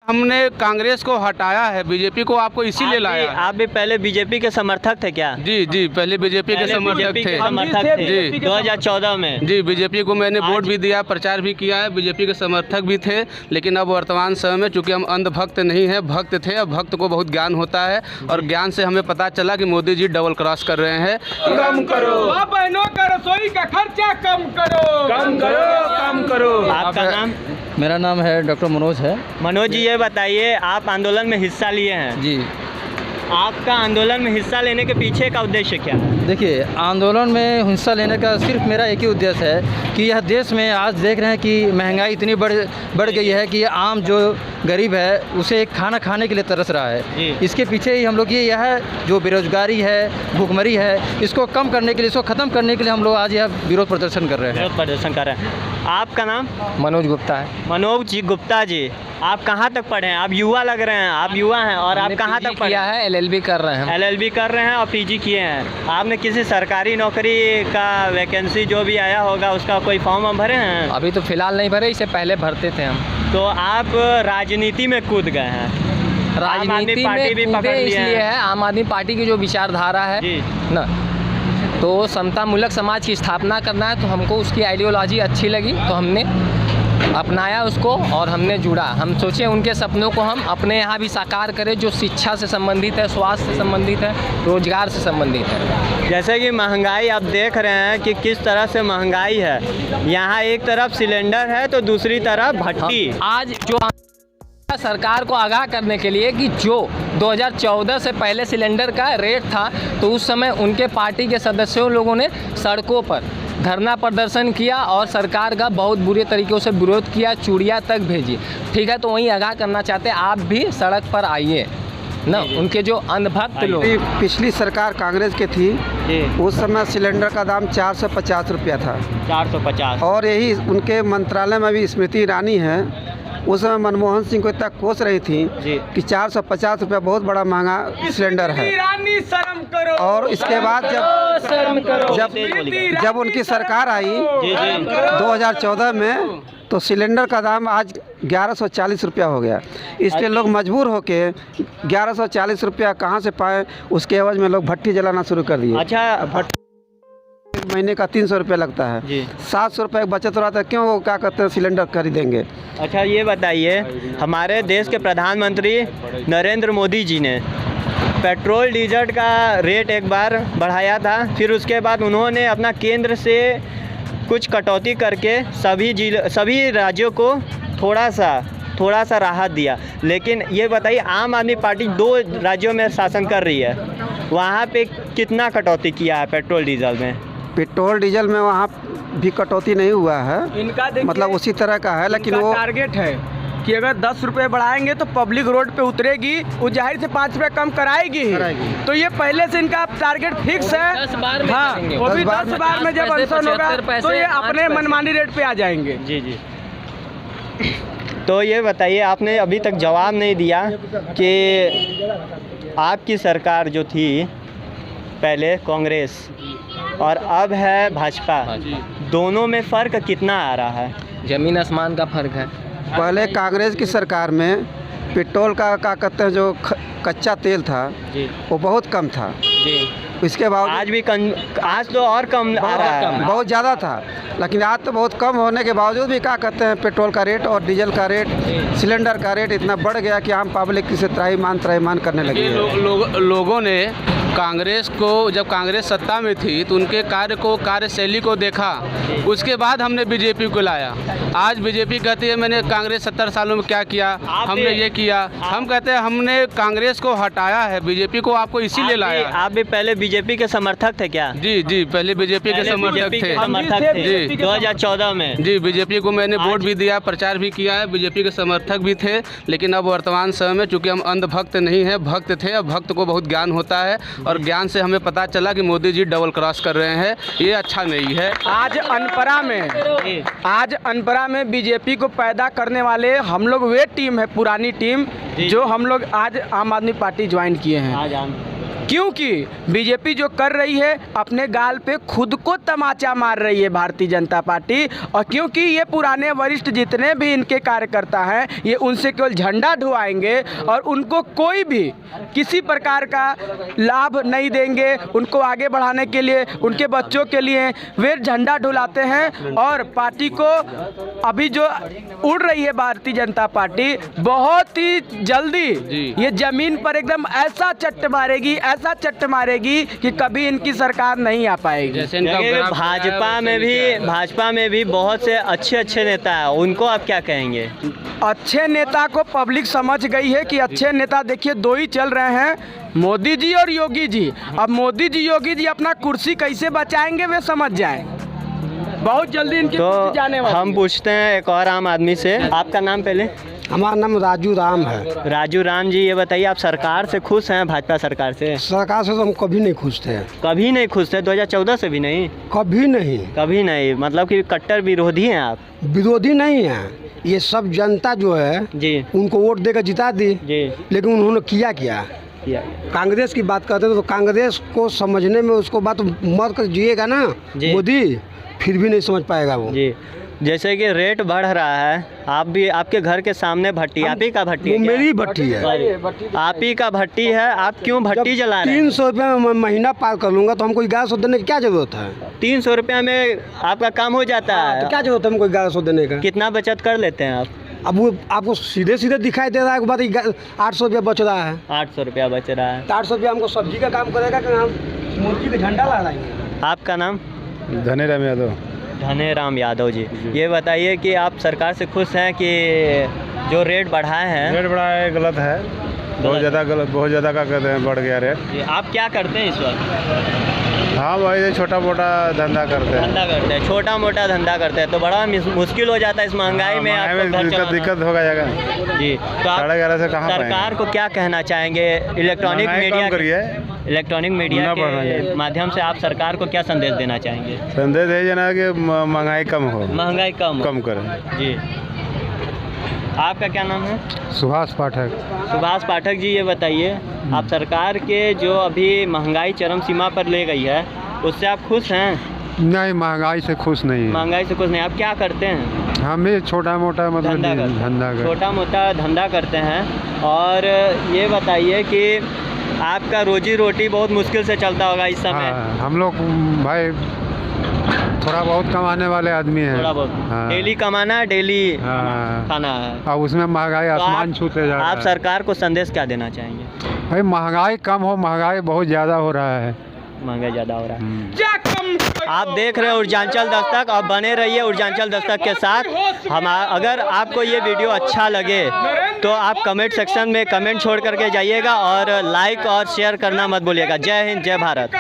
हमने कांग्रेस को हटाया है, बीजेपी को आपको इसीलिए लाया। आप भी पहले बीजेपी के समर्थक थे क्या? जी जी, पहले बीजेपी के समर्थक थे जी 2014 में। जी, बीजेपी को मैंने वोट भी दिया, प्रचार भी किया है, बीजेपी के समर्थक भी थे। लेकिन अब वर्तमान समय में चूंकि हम अंधभक्त नहीं है, भक्त थे। अब भक्त को बहुत ज्ञान होता है और ज्ञान से हमें पता चला कि मोदी जी डबल क्रॉस कर रहे हैं। कम करो बहनों का रसोई का खर्चा, कम करो, कम करो, कम करो। आपका नाम? मेरा नाम है डॉक्टर मनोज है। मनोज जी, ये बताइए, आप आंदोलन में हिस्सा लिए हैं जी। आपका आंदोलन में हिस्सा लेने के पीछे का उद्देश्य क्या है? देखिए, आंदोलन में हिस्सा लेने का सिर्फ मेरा एक ही उद्देश्य है कि यह देश में आज देख रहे हैं कि महंगाई इतनी बढ़ गई है कि आम जो गरीब है उसे खाना खाने के लिए तरस रहा है। इसके पीछे ही हम लोग यह जो बेरोजगारी है, भूखमरी है, इसको कम करने के लिए, इसको ख़त्म करने के लिए हम लोग आज यह विरोध प्रदर्शन कर रहे हैं। विरोध प्रदर्शन कर रहे हैं। आपका नाम? मनोज गुप्ता है। मनोज जी गुप्ता जी, आप कहाँ तक पढ़े हैं? आप युवा लग रहे हैं, आप युवा हैं और आप कहाँ तक पढ़े है? LLB कर रहे हैं। LLB कर रहे हैं और PG किए हैं। आपने किसी सरकारी नौकरी का वैकेंसी जो भी आया होगा उसका कोई फॉर्म भरे हैं? अभी तो फिलहाल नहीं भरे, इससे पहले भरते थे हम। तो आप राजनीति में कूद गए हैं। राजनीति पार्टी भी पकड़ लिए इसलिए है, आम आदमी पार्टी की जो विचारधारा है ना, तो समतामूलक समाज की स्थापना करना है, तो हमको उसकी आइडियोलॉजी अच्छी लगी तो हमने अपनाया उसको और हमने जुड़ा। हम सोचे उनके सपनों को हम अपने यहाँ भी साकार करें, जो शिक्षा से संबंधित है, स्वास्थ्य से संबंधित है, रोजगार से संबंधित है। जैसे कि महंगाई आप देख रहे हैं कि किस तरह से महंगाई है। यहाँ एक तरफ सिलेंडर है तो दूसरी तरफ भट्टी। आज जो सरकार को आगाह करने के लिए कि जो 2014 से पहले सिलेंडर का रेट था, तो उस समय उनके पार्टी के सदस्यों लोगों ने सड़कों पर धरना प्रदर्शन किया और सरकार का बहुत बुरे तरीक़ों से विरोध किया, चूड़ियाँ तक भेजी। ठीक है, तो वहीं आगाह करना चाहते हैं, आप भी सड़क पर आइए ना। उनके जो अंधभक्त लोग, पिछली सरकार कांग्रेस की थी, उस समय सिलेंडर का दाम 450 रुपया था। 450। और यही उनके मंत्रालय में भी स्मृति ईरानी है, उस समय मनमोहन सिंह को इतना कोस रही थी कि 450 रुपया बहुत बड़ा महंगा सिलेंडर है। शर्म करो। और इसके बाद जब उनकी सरकार आई 2014 में, तो सिलेंडर का दाम आज 1140 रुपया हो गया। इसलिए लोग मजबूर होके 1140 रुपया कहाँ से पाए, उसके एवज में लोग भट्टी जलाना शुरू कर दिए। अच्छा, महीने का 300 रुपया लगता है, 700 रुपये बचत हो रहा था, क्यों वो क्या करते हैं सिलेंडर खरीदेंगे। अच्छा, ये बताइए, हमारे देश के प्रधानमंत्री नरेंद्र मोदी जी ने पेट्रोल डीजल का रेट एक बार बढ़ाया था, फिर उसके बाद उन्होंने अपना केंद्र से कुछ कटौती करके सभी राज्यों को थोड़ा सा राहत दिया। लेकिन ये बताइए, आम आदमी पार्टी 2 राज्यों में शासन कर रही है, वहाँ पे कितना कटौती किया है पेट्रोल डीजल में? पेट्रोल डीजल में वहाँ भी कटौती नहीं हुआ है, इनका मतलब उसी तरह का है। लेकिन वो टारगेट है कि अगर 10 रुपये बढ़ाएंगे तो पब्लिक रोड पे उतरेगी, वो जाहिर से 5 रुपये कम कराएगी। तो ये पहले से इनका टारगेट फिक्स है। 10 बार में हाँ, वो भी 10 बार में जब अनशन होगा तो ये अपने मनमानी रेट पे आ जाएंगे। जी। तो ये बताइए, आपने अभी तक जवाब नहीं दिया कि आपकी सरकार जो थी पहले कांग्रेस और अब है भाजपा, दोनों में फ़र्क कितना आ रहा है? ज़मीन आसमान का फ़र्क है। पहले कांग्रेस की सरकार में पेट्रोल का क्या कहते हैं, जो कच्चा तेल था वो बहुत कम था। इसके बाद आज तो और कम आ रहा है, बहुत ज़्यादा था। लेकिन आज तो बहुत कम होने के बावजूद भी क्या कहते हैं, पेट्रोल का रेट और डीजल का रेट, सिलेंडर का रेट इतना बढ़ गया कि आम पब्लिक इसे त्राहिमाम करने लगी है। लोगों ने कांग्रेस को, जब कांग्रेस सत्ता में थी तो उनके कार्यशैली को देखा, उसके बाद हमने बीजेपी को लाया। आज बीजेपी कहती है मैंने कांग्रेस 70 सालों में क्या किया, हमने ये किया। हम कहते हैं हमने कांग्रेस को हटाया है, बीजेपी को आपको इसीलिए लाया। आप भी पहले बीजेपी के समर्थक थे क्या? जी, पहले बीजेपी के समर्थक थे। जी 2014 में। जी, बीजेपी को मैंने वोट भी दिया, प्रचार भी किया है, बीजेपी के समर्थक भी थे। लेकिन अब वर्तमान समय में चूंकि हम अंधभक्त नहीं है, भक्त थे। अब भक्त को बहुत ज्ञान होता है और ज्ञान से हमें पता चला कि मोदी जी डबल क्रॉस कर रहे हैं, ये अच्छा नहीं है। आज अनपरा में बीजेपी को पैदा करने वाले हम लोग वे टीम है, पुरानी टीम, जो हम लोग आज आम आदमी पार्टी ज्वाइन किए हैं। क्योंकि बीजेपी जो कर रही है अपने गाल पे खुद को तमाचा मार रही है भारतीय जनता पार्टी। और क्योंकि ये पुराने वरिष्ठ जितने भी इनके कार्यकर्ता हैं ये उनसे केवल झंडा ढुआएंगे और उनको कोई भी किसी प्रकार का लाभ नहीं देंगे। उनको आगे बढ़ाने के लिए उनके बच्चों के लिए वे झंडा ढुलाते हैं और पार्टी को अभी जो उड़ रही है भारतीय जनता पार्टी बहुत ही जल्दी ये जमीन पर एकदम ऐसा चट्ट मारेगी कि कभी इनकी सरकार नहीं आ पाएगी। जैसे इनका देखिए, ग्राफ भाजपा में भी बहुत से अच्छे नेता हैं, उनको आप क्या कहेंगे? अच्छे नेता को पब्लिक समझ गई है कि अच्छे नेता देखिए दो ही चल रहे हैं, मोदी जी और योगी जी। अब मोदी जी योगी जी अपना कुर्सी कैसे बचाएंगे वे समझ जाएं। बहुत जल्दी इनकी कुर्सी जाने तो वाली हम है। पूछते हैं एक और आम आदमी से, आपका नाम पहले? हमारा नाम राजू राम है। राजू राम जी, ये बताइए आप सरकार से खुश हैं? भाजपा सरकार से सरकार से तो हम कभी नहीं खुश थे, कभी नहीं खुश थे? 2014 से भी नहीं? कभी नहीं। कभी नहीं, मतलब कि कट्टर विरोधी हैं आप? विरोधी नहीं है, ये सब जनता जो है जी उनको वोट देकर जिता दी, जी लेकिन उन्होंने किया क्या? किया। कांग्रेस की बात करते हैं तो कांग्रेस को समझने में उसको बात मर कर जिएगा ना जी। मोदी, फिर भी नहीं समझ पाएगा वो। जी, जैसे कि रेट बढ़ रहा है, आप भी आपके घर के सामने भट्टी, आप ही का भट्टी वो है क्या? मेरी भट्टी है। आप ही का भट्टी है, आप क्यों भट्टी जला रहे हैं? 300 रुपये में महीना पार कर लूँगा तो हमको 1100 देने की क्या जरूरत है? 300 रुपया में आपका काम हो जाता तो है? क्या जरूरत है हमको 1100 देने का? कितना बचत कर लेते हैं आप? अब वो आपको सीधे सीधे दिखाई दे रहा है कि बात 800 रुपया बच रहा है। 800 रुपया बच रहा है। 800 रुपया हमको सब्जी का काम करेगा कि हम मुर्गी का झंडा लहराएंगे। आपका नाम? धनीराम यादव। धनीराम यादव जी, ये बताइए कि आप सरकार से खुश हैं कि जो रेट बढ़ाए हैं? रेट बढ़ा है, गलत है, बहुत ज़्यादा का कहते हैं, बढ़ गया रेट। जी, आप क्या करते हैं इस वक्त? हाँ वही छोटा मोटा धंधा करते हैं। धंधा करते हैं, छोटा मोटा धंधा करते हैं, तो बड़ा मुश्किल हो जाता है इस महंगाई में आपको घर चलाना। दिक्कत होगा जाएगा जी, तो आप 11.5 से कहाँ सरकार को क्या कहना चाहेंगे? इलेक्ट्रॉनिक मीडिया के माध्यम से आप सरकार को क्या संदेश देना चाहेंगे? संदेश है जना कि महंगाई कम हो, महंगाई कम करें। जी, आपका क्या नाम है? सुभाष पाठक। सुभाष पाठक जी, ये बताइए आप सरकार के जो अभी महंगाई चरम सीमा पर ले गई है उससे आप खुश हैं? नहीं, महंगाई से खुश नहीं महंगाई से खुश नहीं। आप क्या करते हैं? हम भी छोटा मोटा मतलब धंधा छोटा मोटा धंधा करते हैं। और ये बताइए कि आपका रोजी रोटी बहुत मुश्किल से चलता होगा इस समय। हम लोग भाई थोड़ा बहुत कमाने वाले आदमी हैं। थोड़ा बहुत डेली कमाना, डेली खाना है। अब उसमें महंगाई आसमान छूते जा रहा है। आप सरकार को संदेश क्या देना चाहेंगे? भाई महंगाई कम हो, महंगाई बहुत ज़्यादा हो रहा है। महंगाई ज़्यादा हो रहा है। आप देख रहे हैं उर्जांचल दस्तक, और बने रहिए उर्जांचल दस्तक के साथ। अगर आपको ये वीडियो अच्छा लगे तो आप कमेंट सेक्शन में कमेंट छोड़ करके जाइएगा और लाइक और शेयर करना मत भूलिएगा। जय हिंद, जय भारत।